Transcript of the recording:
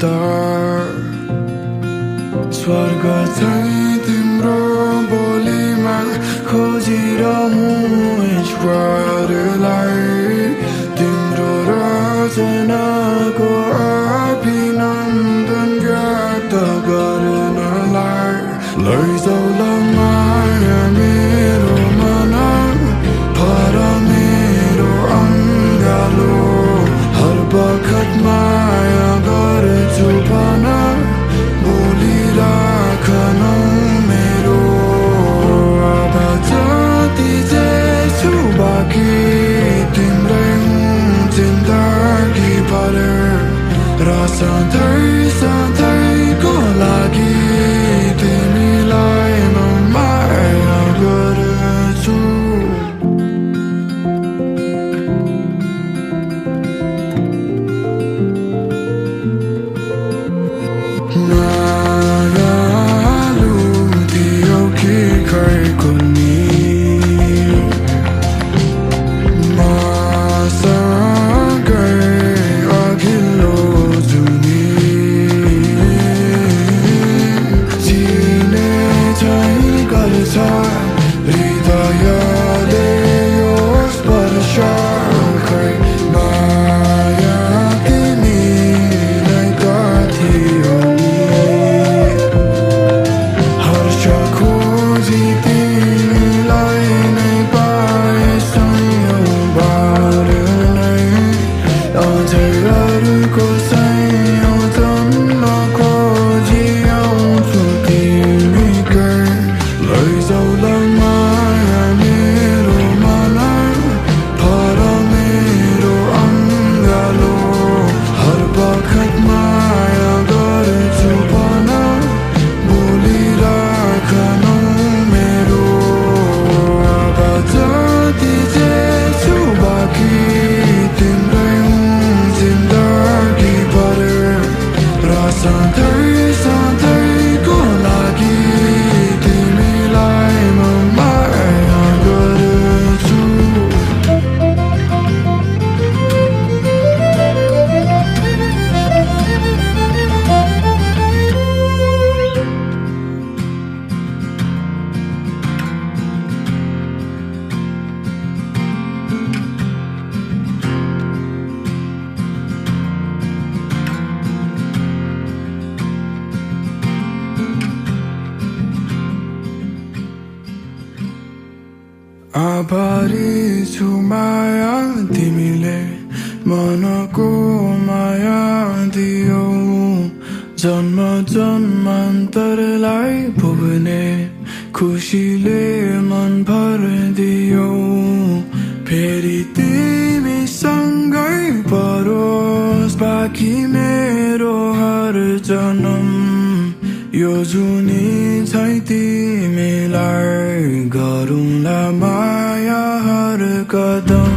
तार स्वर्ग चाहिँ तिम्रो बोलीमा खोजिरहँ ईश्वरलाई तिम्रो रचनाको अभिनन्दन व्यक्त गर्नलाई लैजाऊ ल माया मेरो मन पर मेरो अङ्गालो हर बखत माया गर्छु भन बोलिराखनौ मेरो अब जति जे छु बाँकी तिम्रै जिन्दगी भर र सधैँको लागि तिमीलाई म माया गर्छु मायालु दियो कि खैको नि हृदयले यो स्पर्श खै माया तिमीलाई थियो नि हर्ष खोजी तिमीलाई नै पाए सयौँबार नै अझै अरूको संयोजन खोजी आउँछु तिमीकै लैजाऊ ल माया मेरो मन पर मेरो अङ्गालो हर बखत माया गर्छु भन बोलिराखनौ मेरो अब जति जे छु बाँकी तिम्रै जिन्दगी भर र सधैँको लागि तिमीलाई म माया गर्छु आभारी छु माया तिमीले मनको माया दियौ जन्म जन्मान्तरलाई पुग्ने खुसीले मन भर दियौ फेरि तिमी सँगै परोस् बाँकी मेरो हर जन्म यो जुनी छै तिमीलाई गरौँला माया हर कदम